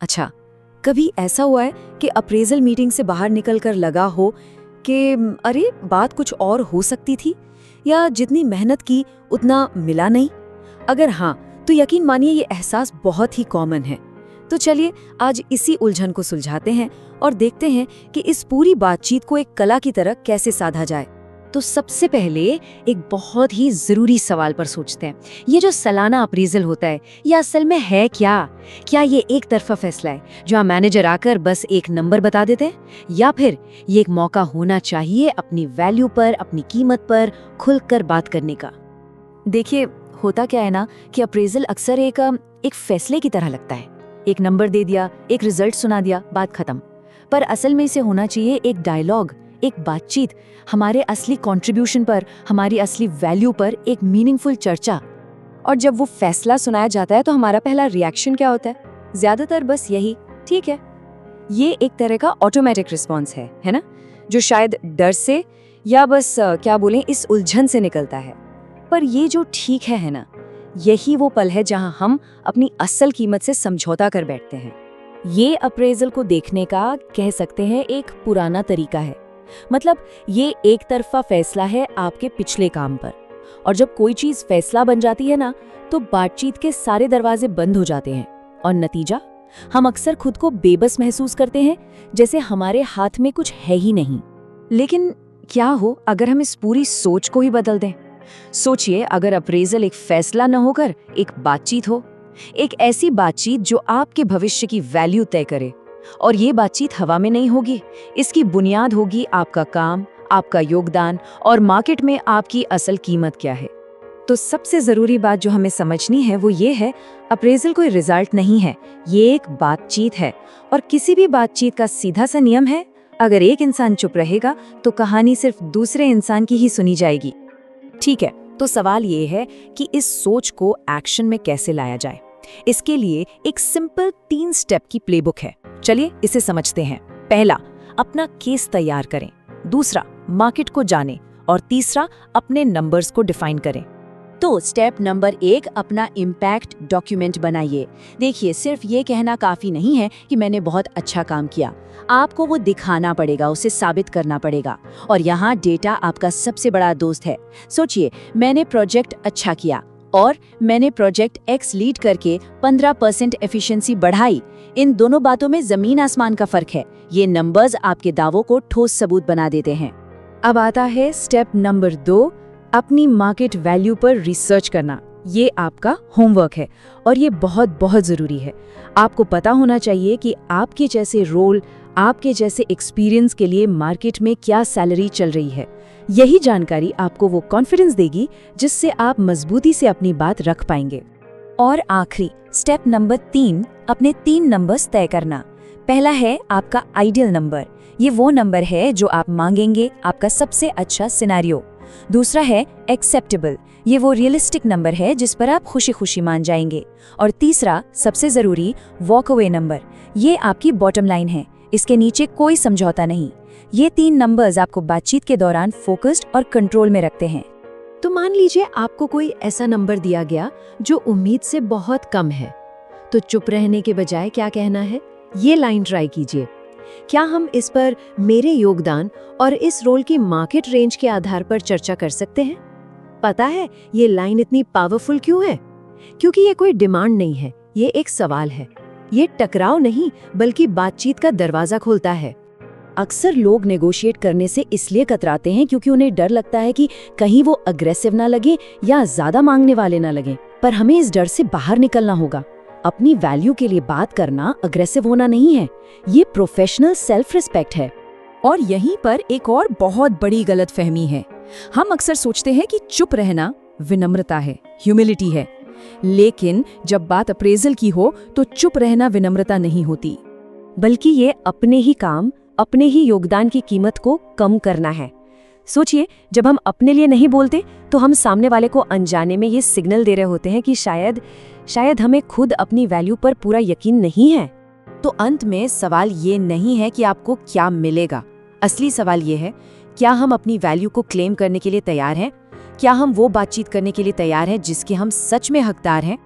अच्छा, कभी ऐसा हुआ है कि अप्रेजल मीटिंग से बाहर निकलकर लगा हो कि अरे बात कुछ और हो सकती थी, या जितनी मेहनत की उतना मिला नहीं? अगर हाँ, तो यकीन मानिए ये एहसास बहुत ही कॉमन है। तो चलिए आज इसी उलझन को सुलझाते हैं और देखते हैं कि इस पूरी बातचीत को एक कला की तरह कैसे साधा जाए। तो सबसे पहले एक बहुत ही जरूरी सवाल पर सोचते हैं। ये जो सालाना अप्रेजल होता है, ये असल में है क्या? क्या ये एक तरफा फैसला है जहाँ मैनेजर आकर बस एक नंबर बता देते हैं, या फिर ये एक मौका होना चाहिए अपनी वैल्यू पर, अपनी कीमत पर खुलकर बात करने का? देखिए, होता क्या है ना कि अप्रेजल अक्सर एक फैसले की तरह लगता है। एक नंबर दे दिया, एक रिजल्ट सुना दिया, बात खत्म। पर असल में इसे होना चाहिए एक डायलॉग, एक बातचीत, हमारे असली कंट्रीब्यूशन पर, हमारी असली वैल्यू पर एक मीनिंगफुल चर्चा। और जब वो फैसला सुनाया जाता है तो हमारा पहला रिएक्शन क्या होता है? ज्यादातर बस यही, ठीक है। ये एक तरह का ऑटोमेटिक रिस्पॉन्स है ना, जो शायद डर से या बस क्या बोलें इस उलझन से निकलता है। पर ये जो ठीक है ना, यही वो पल है जहां हम अपनी असल कीमत से समझौता कर बैठते हैं। ये अप्रेजल को देखने का कह सकते हैं एक पुराना तरीका है। मतलब ये एक तरफा फैसला है आपके पिछले काम पर, और जब कोई चीज फैसला बन जाती है ना, तो बातचीत के सारे दरवाजे बंद हो जाते हैं। और नतीजा, हम अक्सर खुद को बेबस महसूस करते हैं, जैसे हमारे हाथ में कुछ है ही नहीं। लेकिन क्या हो अगर हम इस पूरी सोच को ही बदल दें? सोचिए, अगर अप्रेजल एक फैसला न होकर एक बातचीत हो, एक ऐसी बातचीत जो आपके भविष्य की वैल्यू तय करे। और ये बातचीत हवा में नहीं होगी, इसकी बुनियाद होगी आपका काम, आपका योगदान और मार्केट में आपकी असल कीमत क्या है। तो सबसे जरूरी बात जो हमें समझनी है वो ये है, अप्रेजल कोई रिजल्ट नहीं है, ये एक बातचीत है। और किसी भी बातचीत का सीधा सा नियम है, अगर एक इंसान चुप रहेगा तो कहानी सिर्फ दूसरे इंसान की ही सुनी जाएगी। ठीक है, तो सवाल ये है कि इस सोच को एक्शन में कैसे लाया जाए। इसके लिए एक सिंपल 3 स्टेप की प्लेबुक है। चलिए इसे समझते हैं। पहला, अपना केस तैयार करें। दूसरा, मार्केट को जानें। और तीसरा, अपने नंबर्स को डिफाइन करें। तो स्टेप नंबर 1, अपना इम्पैक्ट डॉक्यूमेंट बनाइए। देखिए, सिर्फ ये कहना काफ़ी नहीं है कि मैंने बहुत अच्छा काम किया। आपको वो दिखाना पड़ेगा, उसे साबित करना पड़ेगा। और यहाँ डेटा आपका सबसे बड़ा दोस्त है। सोचिए, मैंने प्रोजेक्ट अच्छा किया और मैंने प्रोजेक्ट X लीड करके 15% एफिशिएंसी बढ़ाई। इन दोनों बातों में ज़मीन आसमान का फ़र्क है। ये नंबर्स आपके दावों को ठोस सबूत बना देते हैं। अब आता है स्टेप नंबर 2, अपनी मार्केट वैल्यू पर रिसर्च करना। ये आपका होमवर्क है और ये बहुत बहुत ज़रूरी है। आपको पता होना चाहिए कि आपके जैसे रोल, आपके जैसे एक्सपीरियंस के लिए मार्केट में क्या सैलरी चल रही है। यही जानकारी आपको वो कॉन्फिडेंस देगी जिससे आप मजबूती से अपनी बात रख पाएंगे। और आखिरी स्टेप नंबर 3, अपने 3 नंबर्स तय करना। पहला है आपका आइडियल नंबर। ये वो नंबर है जो आप मांगेंगे, आपका सबसे अच्छा सिनेरियो। दूसरा है एक्सेप्टेबल। ये वो रियलिस्टिक नंबर है जिस पर आप खुशी खुशी मान जाएंगे। और तीसरा, सबसे ज़रूरी, वॉक अवे नंबर। ये आपकी बॉटम लाइन है, इसके नीचे कोई समझौता नहीं। ये 3 नंबर्स आपको बातचीत के दौरान फोकस्ड और कंट्रोल में रखते हैं। तो मान लीजिए आपको कोई ऐसा नंबर दिया गया जो उम्मीद से बहुत कम है, तो चुप रहने के बजाय क्या कहना है, ये लाइन ट्राई कीजिए। क्या हम इस पर मेरे योगदान और इस रोल की मार्केट रेंज के आधार पर चर्चा कर सकते हैं? पता है ये लाइन इतनी पावरफुल क्यों है? क्योंकि ये कोई डिमांड नहीं है, ये एक सवाल है। ये टकराव नहीं बल्कि बातचीत का दरवाजा खोलता है। अक्सर लोग नेगोशिएट करने से इसलिए कतराते हैं क्योंकि उन्हें डर लगता है कि कहीं वो अग्रेसिव ना लगे या ज्यादा मांगने वाले ना लगे। पर हमें इस डर से बाहर निकलना होगा। अपनी वैल्यू के लिए बात करना अग्रेसिव होना नहीं है, ये प्रोफेशनल सेल्फ रिस्पेक्ट है। और यहीं पर एक और बहुत बड़ी गलतफहमी है। हम अक्सर सोचते हैं कि चुप रहना विनम्रता है, ह्यूमिलिटी है। लेकिन जब बात अप्रेजल की हो तो चुप रहना विनम्रता नहीं होती, बल्कि ये अपने ही काम, अपने ही योगदान की कीमत को कम करना है। सोचिए, जब हम अपने लिए नहीं बोलते तो हम सामने वाले को अनजाने में ये सिग्नल दे रहे होते हैं कि शायद हमें खुद अपनी वैल्यू पर पूरा यकीन नहीं है। तो अंत में सवाल ये नहीं है कि आपको क्या मिलेगा, असली सवाल ये है, क्या हम अपनी वैल्यू को क्लेम करने के लिए तैयार हैं? क्या हम वो बातचीत करने के लिए तैयार हैं जिसके हम सच में हकदार हैं?